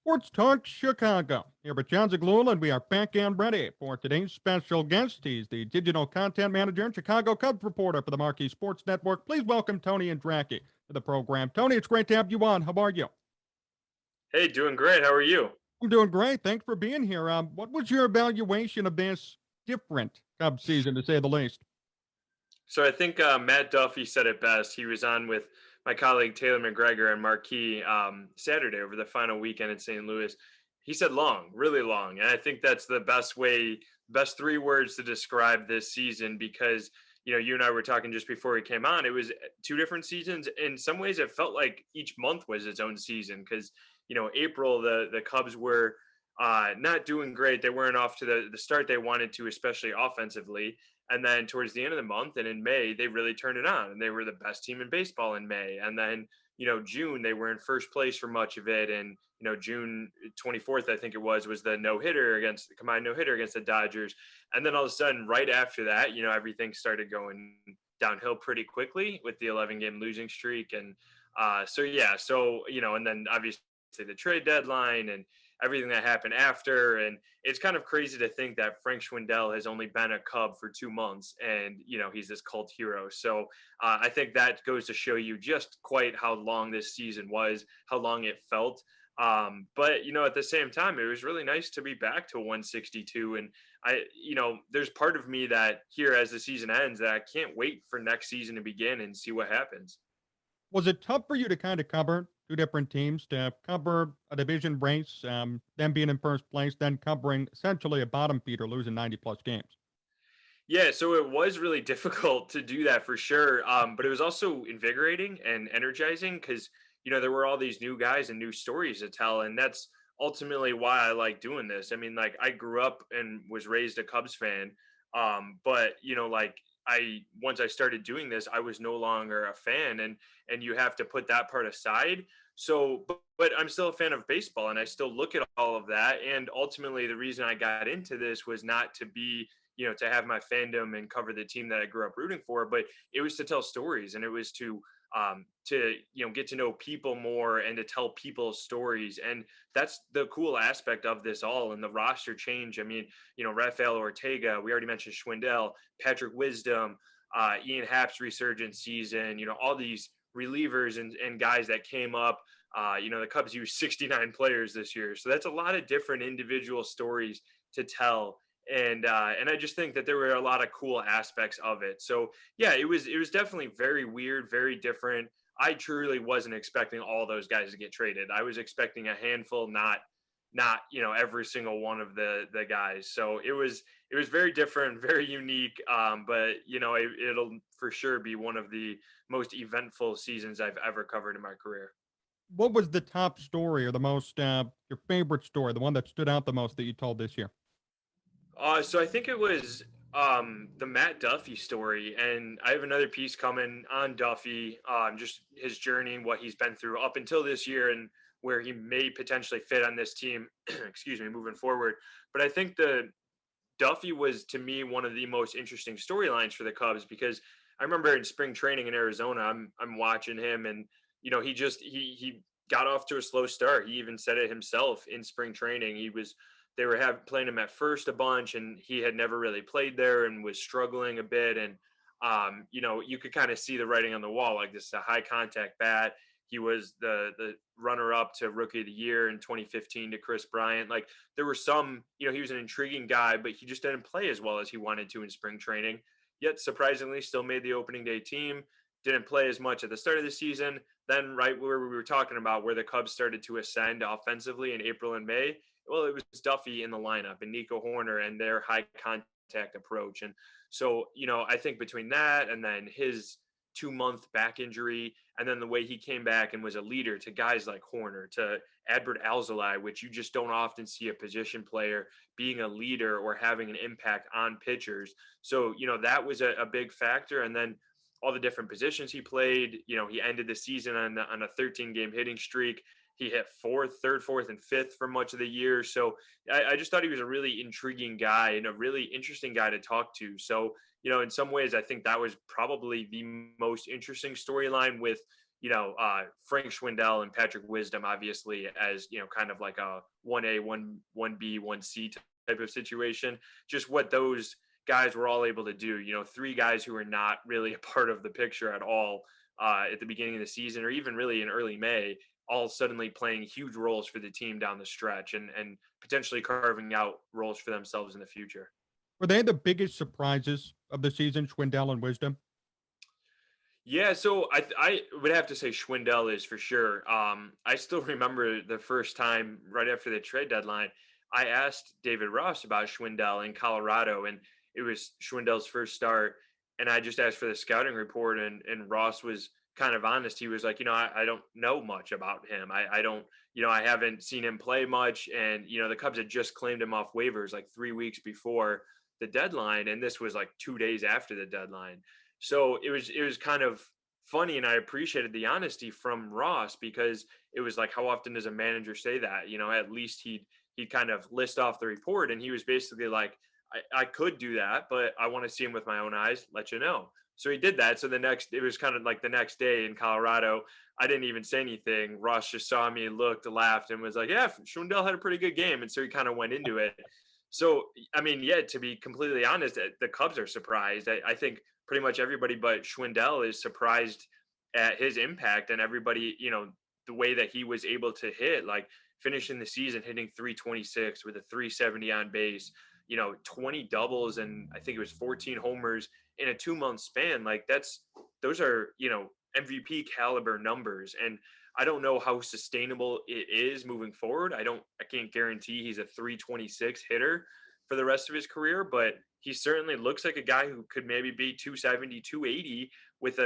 Sports Talk Chicago. Here with Jon Zaghloul, and we are back and ready for today's special guest. He's the digital content manager and Chicago Cubs reporter for the Marquee Sports Network. Please welcome Tony Andracki to the program. Tony, it's great to have you on. How are you? Hey, doing great. How are you? I'm doing great. Thanks for being here. What was your evaluation of this different Cubs season, to say the least? So I think Matt Duffy said it best. He was on with my colleague Taylor McGregor and Marquee Saturday over the final weekend in St. Louis. He said long, really long. And I think that's the best way, best three words to describe this season because, you and I were talking just before we came on. It was two different seasons. In some ways, it felt like each month was its own season because, April, the Cubs were not doing great. They weren't off to the start they wanted to, especially offensively. And then towards the end of the month and in May, they really turned it on and they were the best team in baseball in May. And then, June, they were in first place for much of it. And, June 24th, I think it was the combined no hitter against the Dodgers. And then all of a sudden, right after that, everything started going downhill pretty quickly with the 11 game losing streak. And and then obviously the trade deadline and everything that happened after. And it's kind of crazy to think that Frank Schwindel has only been a Cub for 2 months and, he's this cult hero. So I think that goes to show you just quite how long this season was, how long it felt. But, at the same time, it was really nice to be back to 162. And there's part of me that here as the season ends that I can't wait for next season to begin and see what happens. Was it tough for you to kind of cover two different teams, to cover a division race, them being in first place, then covering essentially a bottom feeder, losing 90 plus games? Yeah, so it was really difficult to do that for sure. But it was also invigorating and energizing because, there were all these new guys and new stories to tell. And that's ultimately why I like doing this. I mean, like I grew up and was raised a Cubs fan. But once I started doing this, I was no longer a fan and you have to put that part aside. So, but I'm still a fan of baseball and I still look at all of that. And ultimately the reason I got into this was not to be, to have my fandom and cover the team that I grew up rooting for, but it was to tell stories and it was to get to know people more and to tell people's stories. And that's the cool aspect of this all. And the roster change. I mean, Rafael Ortega, we already mentioned Schwindel, Patrick Wisdom, Ian Happ's resurgence season, all these relievers and guys that came up. The Cubs used 69 players this year. So that's a lot of different individual stories to tell. And I just think that there were a lot of cool aspects of it. So yeah, it was definitely very weird, very different. I truly wasn't expecting all those guys to get traded. I was expecting a handful, not every single one of the guys. So it was very different, very unique. But it'll for sure be one of the most eventful seasons I've ever covered in my career. What was the top story or the most, your favorite story, the one that stood out the most that you told this year? So I think it was the Matt Duffy story, and I have another piece coming on Duffy, just his journey, what he's been through up until this year, and where he may potentially fit on this team. Excuse me, moving forward. But I think the Duffy was to me one of the most interesting storylines for the Cubs because I remember in spring training in Arizona, I'm watching him, and he got off to a slow start. He even said it himself in spring training. They were playing him at first a bunch, and he had never really played there and was struggling a bit. And you could kind of see the writing on the wall. Like, this is a high contact bat. He was the runner up to Rookie of the Year in 2015 to Kris Bryant. Like, there were some, he was an intriguing guy, but he just didn't play as well as he wanted to in spring training. Yet surprisingly, still made the opening day team. Didn't play as much at the start of the season. Then, right where we were talking about where the Cubs started to ascend offensively in April and May, well, it was Duffy in the lineup and Nico Horner and their high contact approach. And so, I think between that and then his 2 month back injury, and then the way he came back and was a leader to guys like Horner, to Adbert Alzolay, which you just don't often see a position player being a leader or having an impact on pitchers. So, that was a big factor. And then all the different positions he played, he ended the season on a 13 game hitting streak. He hit third, fourth, and fifth for much of the year. So I just thought he was a really intriguing guy and a really interesting guy to talk to. So, in some ways, I think that was probably the most interesting storyline with, Frank Schwindel and Patrick Wisdom, obviously, as, kind of like a 1A, 1B, 1C type of situation. Just what those guys were all able to do. Three guys who are not really a part of the picture at all at the beginning of the season, or even really in early May, all suddenly playing huge roles for the team down the stretch, and potentially carving out roles for themselves in the future. Were they the biggest surprises of the season, Schwindel and Wisdom? Yeah, so I would have to say Schwindel is for sure. I still remember the first time right after the trade deadline, I asked David Ross about Schwindel in Colorado, and it was Schwindel's first start. And I just asked for the scouting report, and Ross was kind of honest. He was like, I don't know much about him. I don't, I haven't seen him play much. And, the Cubs had just claimed him off waivers like 3 weeks before the deadline. And this was like 2 days after the deadline. So it was kind of funny, and I appreciated the honesty from Ross, because it was like, how often does a manager say that? At least he'd kind of list off the report, and he was basically like, I could do that, but I want to see him with my own eyes, let you know. So he did that. So it was kind of like the next day in Colorado, I didn't even say anything. Ross just saw me, looked, laughed, and was like, yeah, Schwindel had a pretty good game. And so he kind of went into it. So, I mean, yeah, to be completely honest, the Cubs are surprised. I think pretty much everybody but Schwindel is surprised at his impact, and everybody, the way that he was able to hit, like finishing the season hitting 326 with a 370 on base, 20 doubles, and I think it was 14 homers in a 2 month span. Like those are, MVP caliber numbers. And I don't know how sustainable it is moving forward. I can't guarantee he's a 326 hitter for the rest of his career, but he certainly looks like a guy who could maybe be 270, 280 with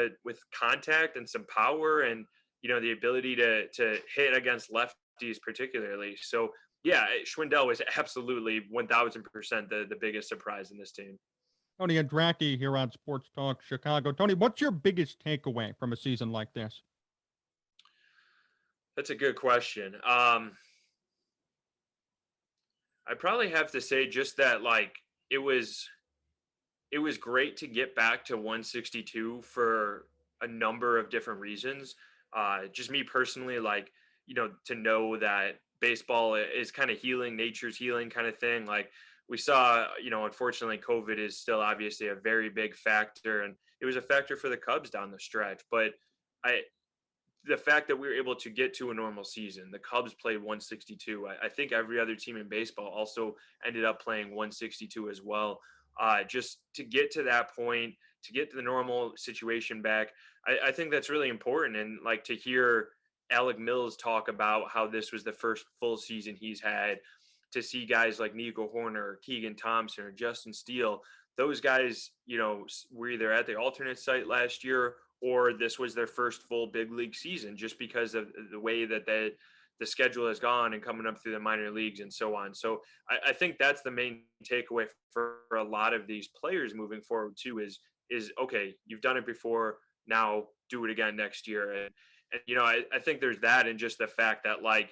contact and some power, and the ability to hit against lefties particularly. So yeah, Schwindel was absolutely 1000% the biggest surprise in this team. Tony Andracki here on Sports Talk Chicago. Tony, what's your biggest takeaway from a season like this? That's a good question. I probably have to say just that, like, it was great to get back to 162 for a number of different reasons. Just me personally, like, to know that baseball is kind of healing, nature's healing kind of thing. Like we saw, unfortunately, COVID is still obviously a very big factor, and it was a factor for the Cubs down the stretch. But I, the fact that we were able to get to a normal season, the Cubs played 162. I think every other team in baseball also ended up playing 162 as well. Just to get to that point, to get to the normal situation back, I think that's really important. And like to hear Alec Mills talk about how this was the first full season he's had, to see guys like Nico Horner, Keegan Thompson, or Justin Steele, those guys, were either at the alternate site last year, or this was their first full big league season, just because of the way that the schedule has gone and coming up through the minor leagues and so on. So I think that's the main takeaway for a lot of these players moving forward too, is okay, you've done it before, now do it again next year. And I think there's that, and just the fact that, like,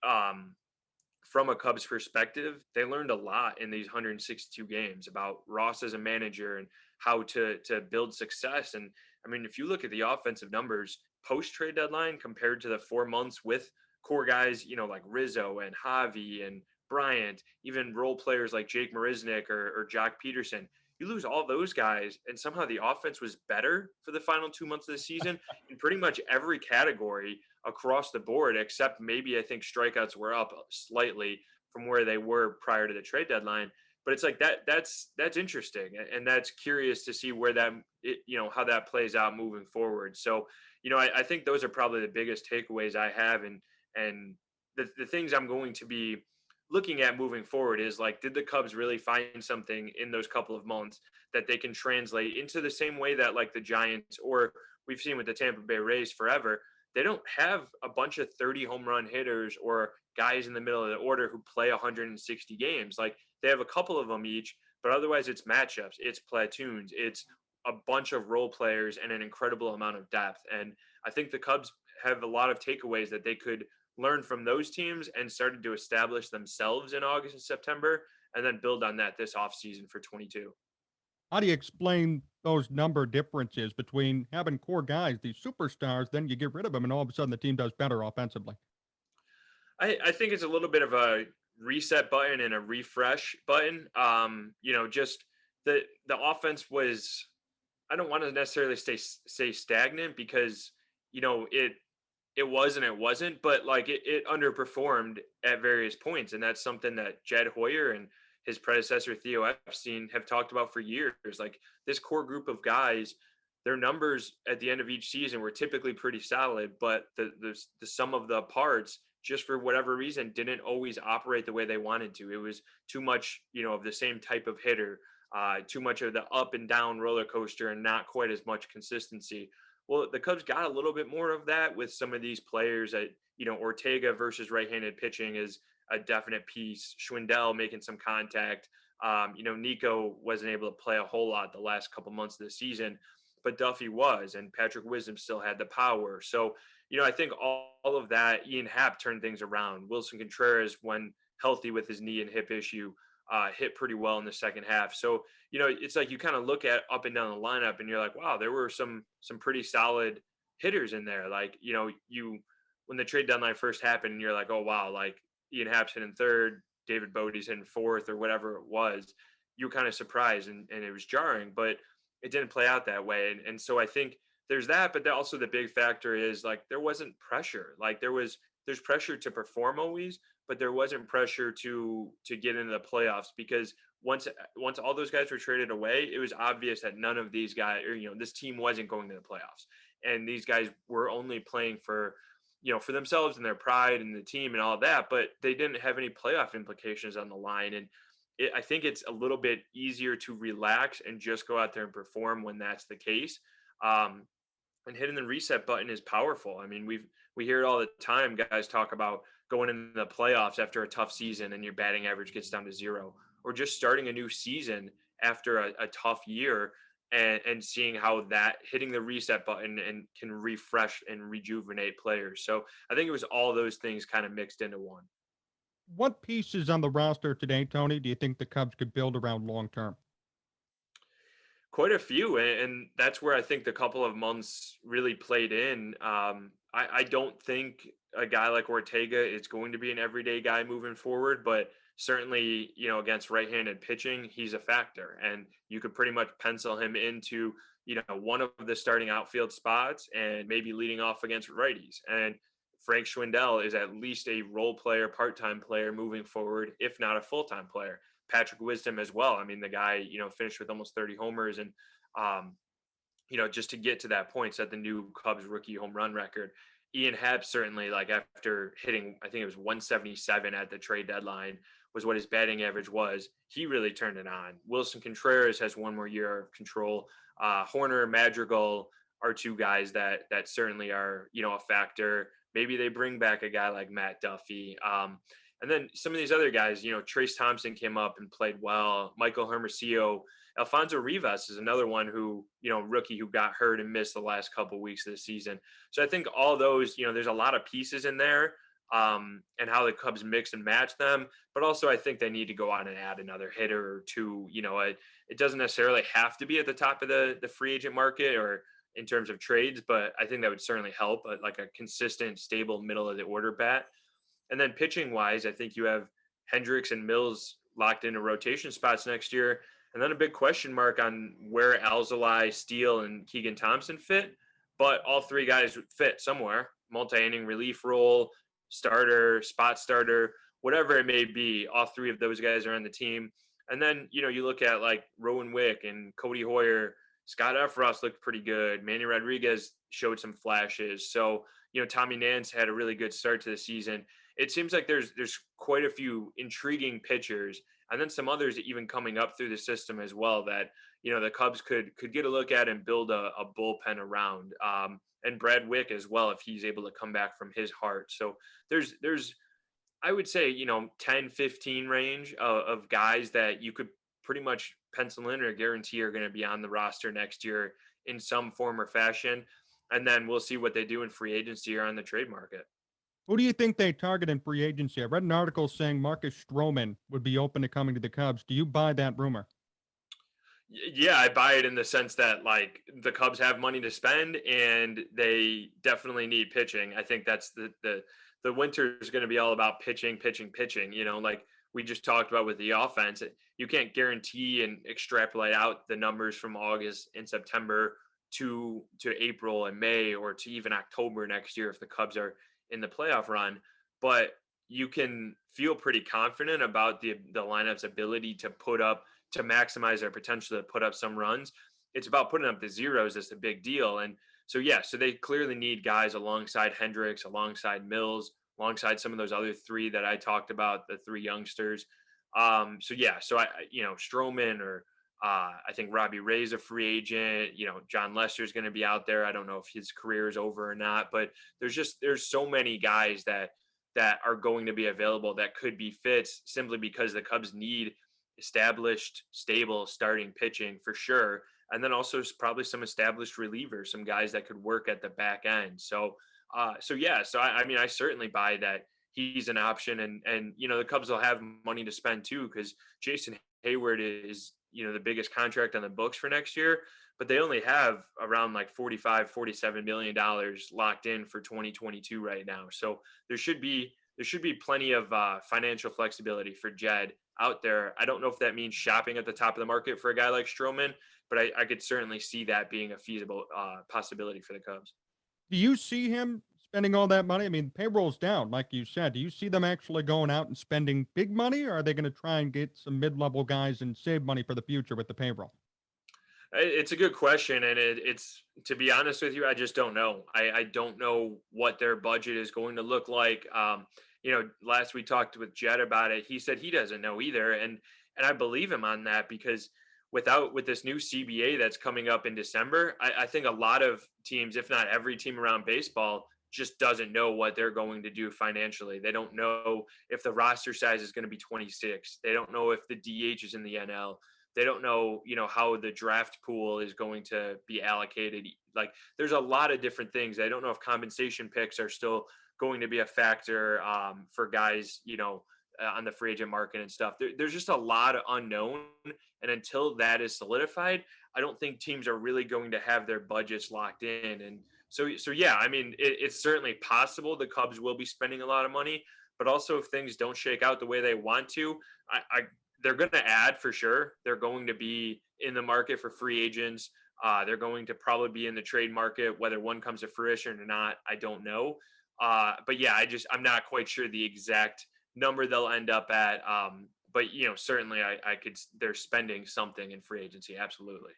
from a Cubs perspective, they learned a lot in these 162 games about Ross as a manager and how to build success. And I mean, if you look at the offensive numbers post trade deadline compared to the 4 months with core guys, like Rizzo and Javi and Bryant, even role players like Jake Marisnick or Jock Peterson, you lose all those guys, and somehow the offense was better for the final 2 months of the season in pretty much every category across the board, except maybe I think strikeouts were up slightly from where they were prior to the trade deadline. But it's like that's interesting, and that's curious to see where how that plays out moving forward. So I think those are probably the biggest takeaways I have, and the things I'm going to be looking at moving forward is, like, did the Cubs really find something in those couple of months that they can translate into the same way that, like, the Giants, or we've seen with the Tampa Bay Rays forever, they don't have a bunch of 30 home run hitters or guys in the middle of the order who play 160 games. Like, they have a couple of them each, but otherwise it's matchups, it's platoons, it's a bunch of role players and an incredible amount of depth. And I think the Cubs have a lot of takeaways that they could learn from those teams and started to establish themselves in August and September, and then build on that this offseason for 22. How do you explain those number differences between having core guys, these superstars, then you get rid of them, and all of a sudden the team does better offensively? I think it's a little bit of a reset button and a refresh button. Just the offense was, I don't want to necessarily say stagnant because it was and it wasn't, but like it underperformed at various points. And that's something that Jed Hoyer and his predecessor Theo Epstein have talked about for years. Like this core group of guys, their numbers at the end of each season were typically pretty solid, but the sum of the parts, just for whatever reason, didn't always operate the way they wanted to. It was too much, of the same type of hitter, too much of the up and down roller coaster, and not quite as much consistency. Well, the Cubs got a little bit more of that with some of these players. That Ortega versus right-handed pitching is a definite piece. Schwindel making some contact. Nico wasn't able to play a whole lot the last couple months of the season, but Duffy was, and Patrick Wisdom still had the power. So, I think all of that, Ian Happ turned things around. Wilson Contreras, when healthy with his knee and hip issue, hit pretty well in the second half. So, it's like you kind of look at up and down the lineup and you're like, wow, there were some pretty solid hitters in there. Like, you when the trade deadline first happened, you're like, oh wow, like Ian Happ's hitting third, David Bodie's hitting fourth, or whatever it was. You were kind of surprised and it was jarring, but it didn't play out that way. And so I think there's that, but also the big factor is like there wasn't pressure. Like there's pressure to perform always, but there wasn't pressure to get into the playoffs because once all those guys were traded away, it was obvious that none of these guys, or this team wasn't going to the playoffs, and these guys were only playing for for themselves and their pride and the team and all that, but they didn't have any playoff implications on the line. And I think it's a little bit easier to relax and just go out there and perform when that's the case. Um, and hitting the reset button is powerful. I mean, we hear it all the time. Guys talk about going into the playoffs after a tough season and your batting average gets down to zero, or just starting a new season after a tough year, and seeing how that hitting the reset button and can refresh and rejuvenate players. So I think it was all those things kind of mixed into one. What pieces on the roster today, Tony, do you think the Cubs could build around long term? Quite a few, and that's where I think the couple of months really played in. I don't think a guy like Ortega is going to be an everyday guy moving forward, but certainly, against right-handed pitching, he's a factor, and you could pretty much pencil him into, one of the starting outfield spots and maybe leading off against righties. And Frank Schwindel is at least a role player, part-time player moving forward, if not a full-time player. Patrick Wisdom as well. I mean, the guy, finished with almost 30 homers, and um, just to get to that point, set the new Cubs rookie home run record. Ian Happ certainly, like after hitting, I think it was 177 at the trade deadline, was what his batting average was. He really turned it on. Wilson Contreras has one more year of control. Horner, Madrigal are two guys that certainly are, a factor. Maybe they bring back a guy like Matt Duffy. And then some of these other guys, Trace Thompson came up and played well. Michael Hermosillo, Alfonso Rivas is another one who, rookie who got hurt and missed the last couple of weeks of the season. So I think all those, there's a lot of pieces in there, and how the Cubs mix and match them. But also I think they need to go out and add another hitter or two. It doesn't necessarily have to be at the top of the free agent market or in terms of trades, but I think that would certainly help, like a consistent, stable middle of the order bat. And then pitching wise, I think you have Hendricks and Mills locked into rotation spots next year. And then a big question mark on where Alzolay, Steele, and Keegan Thompson fit. But all three guys fit somewhere: multi-inning relief role, starter, spot starter, whatever it may be. All three of those guys are on the team. And then, you look at like Rowan Wick and Cody Hoyer. Scott Efros looked pretty good. Manny Rodriguez showed some flashes. So, Tommy Nance had a really good start to the season. It seems like there's quite a few intriguing pitchers, and then some others even coming up through the system as well that the Cubs could get a look at and build a bullpen around. And Brad Wick as well, if he's able to come back from his heart. So there's I would say 10-15 range of guys that you could pretty much pencil in or guarantee are going to be on the roster next year in some form or fashion. And then we'll see what they do in free agency or on the trade market. Who do you think they target in free agency? I read an article saying Marcus Stroman would be open to coming to the Cubs. Do you buy that rumor? Yeah, I buy it in the sense that like the Cubs have money to spend and they definitely need pitching. I think that's the winter is going to be all about pitching, pitching, pitching. Like we just talked about with the offense, you can't guarantee and extrapolate out the numbers from August and September to April and May or to even October next year if the Cubs are in the playoff run. But you can feel pretty confident about the lineup's ability to maximize their potential to put up some runs. It's about putting up the zeros that's the big deal. And so, yeah, so they clearly need guys alongside Hendricks, alongside Mills, alongside some of those other three that I talked about, the three youngsters. So Stroman or I think Robbie Ray's a free agent. John Lester's going to be out there. I don't know if his career is over or not, but there's so many guys that are going to be available that could be fits simply because the Cubs need established, stable starting pitching for sure. And then also probably some established relievers, some guys that could work at the back end. I mean, I certainly buy that he's an option, and the Cubs will have money to spend too because Jason Hayward is the biggest contract on the books for next year, but they only have around like 45-47 million dollars locked in for 2022 right now. So there should be plenty of financial flexibility for Jed out there. I don't know if that means shopping at the top of the market for a guy like Stroman, but I could certainly see that being a feasible possibility for the Cubs. Do you see him spending all that money? I mean, payroll's down, like you said. Do you see them actually going out and spending big money, or are they going to try and get some mid-level guys and save money for the future with the payroll? It's a good question, and it's to be honest with you, I just don't know. I don't know what their budget is going to look like. Last we talked with Jed about it. He said he doesn't know either, and I believe him on that because with this new CBA that's coming up in December, I think a lot of teams, if not every team around baseball, just doesn't know what they're going to do financially. They don't know if the roster size is going to be 26. They don't know if the DH is in the NL. They don't know, how the draft pool is going to be allocated. Like there's a lot of different things. I don't know if compensation picks are still going to be a factor for guys, on the free agent market and stuff. There's just a lot of unknown. And until that is solidified, I don't think teams are really going to have their budgets locked in. And so yeah, I mean, it's certainly possible the Cubs will be spending a lot of money, but also if things don't shake out the way they want to, they're going to add for sure. They're going to be in the market for free agents. They're going to probably be in the trade market. Whether one comes to fruition or not, I don't know. But yeah, I'm not quite sure the exact number they'll end up at. But certainly they're spending something in free agency. Absolutely.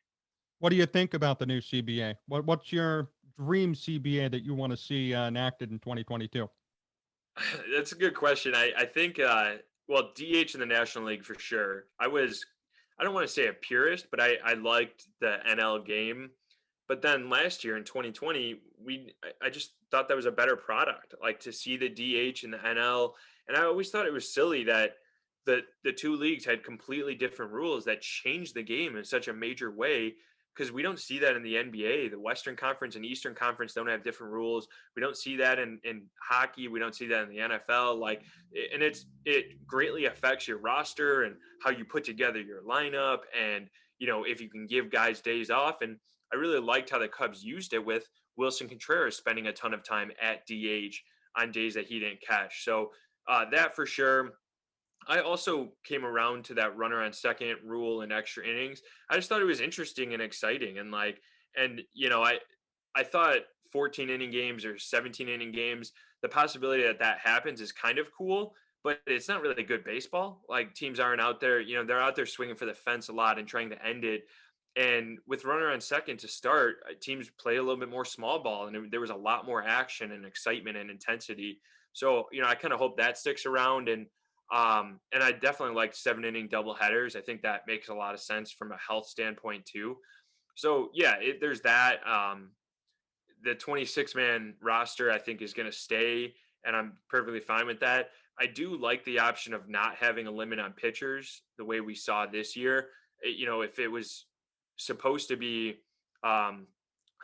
What do you think about the new CBA? What's your dream CBA that you want to see enacted in 2022? That's a good question. I think, DH in the National League for sure. I don't want to say a purist, but I liked the NL game. But then last year in 2020, I just thought that was a better product. Like to see the DH in the NL, and I always thought it was silly that the two leagues had completely different rules that changed the game in such a major way because we don't see that in the NBA. The Western Conference and Eastern Conference don't have different rules. We don't see that in hockey. We don't see that in the NFL. And it greatly affects your roster and how you put together your lineup. And, if you can give guys days off. And I really liked how the Cubs used it with Wilson Contreras spending a ton of time at DH on days that he didn't catch. So that for sure. I also came around to that runner on second rule in extra innings. I just thought it was interesting and exciting. And I thought 14 inning games or 17 inning games, the possibility that happens is kind of cool, but it's not really good baseball. Like teams aren't out there, they're out there swinging for the fence a lot and trying to end it. And with runner on second to start, teams play a little bit more small ball and there was a lot more action and excitement and intensity. So, I kind of hope that sticks around. And I definitely like 7 inning double headers. I think that makes a lot of sense from a health standpoint too. So yeah, there's that. The 26-man roster I think is going to stay, and I'm perfectly fine with that. I do like the option of not having a limit on pitchers the way we saw this year. If it was supposed to be a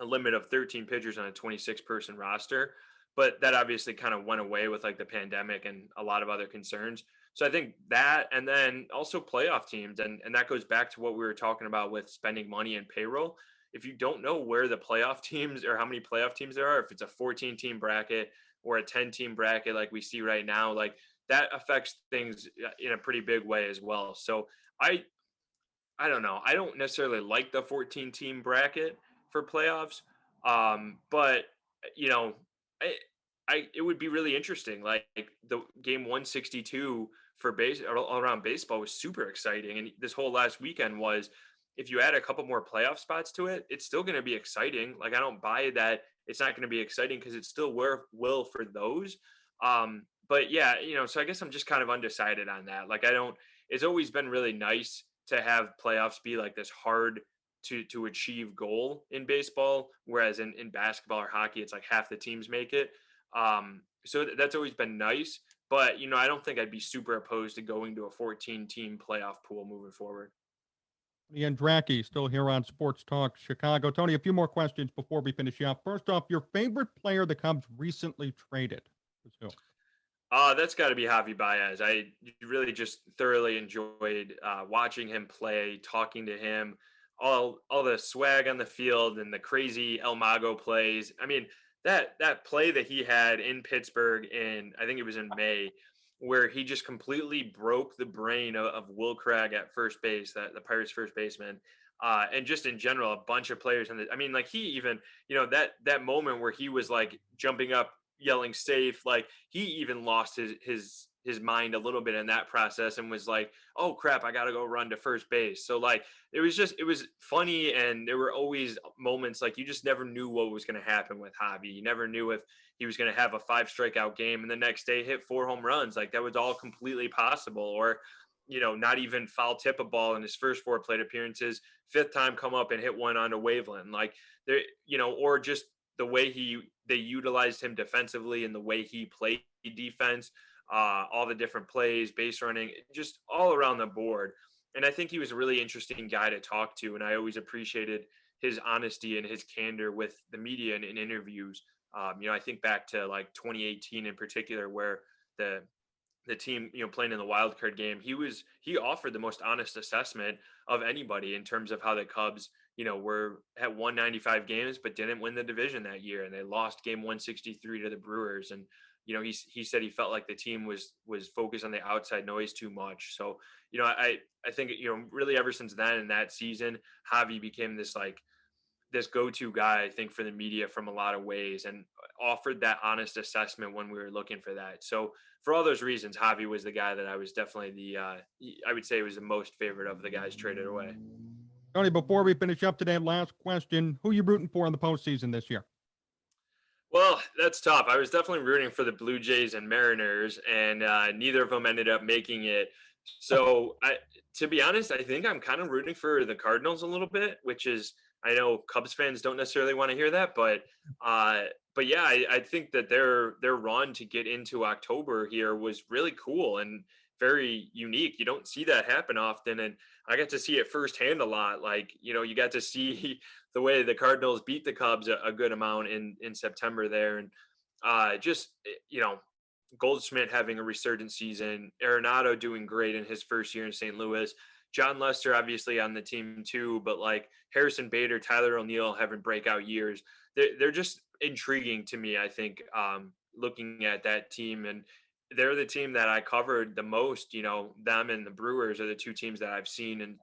limit of 13 pitchers on a 26-person roster, but that obviously kind of went away with like the pandemic and a lot of other concerns. So I think that, and then also playoff teams, and that goes back to what we were talking about with spending money and payroll. If you don't know where the playoff teams or how many playoff teams there are, if it's a 14 team bracket or a 10 team bracket like we see right now, like that affects things in a pretty big way as well. So I I don't know. I don't necessarily like the 14 team bracket for playoffs. But you know, I, it would be really interesting. Like the game 162 for base all around baseball was super exciting, and this whole last weekend was. If you add a couple more playoff spots to it, it's still going to be exciting. Like I don't buy that it's not going to be exciting because it's still will for those. But yeah, so I guess I'm just kind of undecided on that. Like I don't. It's always been really nice to have playoffs be like this hard to achieve goal in baseball, whereas in basketball or hockey, it's like half the teams make it. So that's always been nice. But I don't think I'd be super opposed to going to a 14 team playoff pool moving forward. Tony Andracki still here on Sports Talk Chicago. Tony, a few more questions before we finish up. First off, your favorite player the Cubs recently traded was who? That's got to be Javi Baez. I really just thoroughly enjoyed watching him play, talking to him, all the swag on the field and the crazy El Mago plays. I mean, that play that he had in Pittsburgh in, I think it was in May, where he just completely broke the brain of Will Craig at first base, the Pirates first baseman. And just in general, a bunch of players. I mean, like he even, that moment where he was like jumping up yelling safe, like he even lost his mind a little bit in that process and was like, oh crap, I gotta go run to first base. So like it was funny, and there were always moments like you just never knew what was going to happen with Javi. You never knew if he was going to have a 5 strikeout game and the next day hit 4 home runs. Like that was all completely possible. Or not even foul tip a ball in his first 4 plate appearances, 5th time come up and hit one onto Waveland. Like there, or just the way they utilized him defensively and the way he played defense, all the different plays, base running, just all around the board. And I think he was a really interesting guy to talk to, and I always appreciated his honesty and his candor with the media and in interviews. I think back to like 2018 in particular, where the team, playing in the wild card game, he offered the most honest assessment of anybody in terms of how the Cubs, were at 195 games, but didn't win the division that year. And they lost game 163 to the Brewers. And, he said he felt like the team was focused on the outside noise too much. So, I think, really ever since then in that season, Javi became this go-to guy, I think, for the media from a lot of ways, and offered that honest assessment when we were looking for that. So for all those reasons, Javi was the guy that I was definitely I would say was the most favorite of the guys traded away. Tony, before we finish up today, last question. Who are you rooting for in the postseason this year? Well, that's tough. I was definitely rooting for the Blue Jays and Mariners, and neither of them ended up making it. So, to be honest, I think I'm kind of rooting for the Cardinals a little bit, which is, I know Cubs fans don't necessarily want to hear that, but yeah, I think that their run to get into October here was really cool and very unique. You don't see that happen often, and I got to see it firsthand a lot. Like, you got to see the way the Cardinals beat the Cubs a good amount in September there, and just Goldschmidt having a resurgent season, Arenado doing great in his first year in St. Louis, John Lester obviously on the team too, but like Harrison Bader, Tyler O'Neill having breakout years. They're just intriguing to me, I think, looking at that team. And they're the team that I covered the most. Them and the Brewers are the 2 teams that I've seen and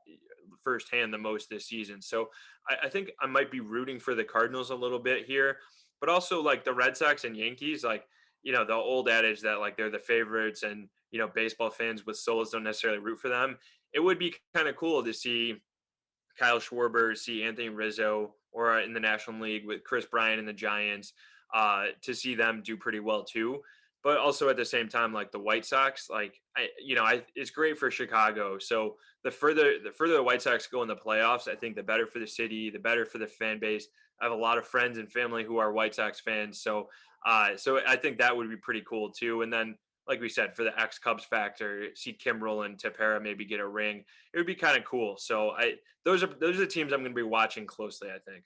firsthand the most this season. So I think I might be rooting for the Cardinals a little bit here, but also like the Red Sox and Yankees, like, the old adage that like they're the favorites, and, baseball fans with souls don't necessarily root for them. It would be kind of cool to see Kyle Schwarber, see Anthony Rizzo, or in the National League with Kris Bryant and the Giants, to see them do pretty well too. But also at the same time, like the White Sox, like it's great for Chicago. So the further the White Sox go in the playoffs, I think the better for the city, the better for the fan base. I have a lot of friends and family who are White Sox fans, so I think that would be pretty cool too. And then, like we said, for the ex-Cubs factor, see Kimbrel and Tepera maybe get a ring. It would be kind of cool. So those are the teams I'm going to be watching closely, I think.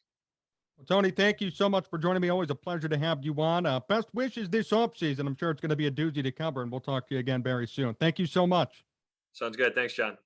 Well, Tony, thank you so much for joining me. Always a pleasure to have you on. Best wishes this offseason. I'm sure it's going to be a doozy to cover, and we'll talk to you again very soon. Thank you so much. Sounds good. Thanks, John.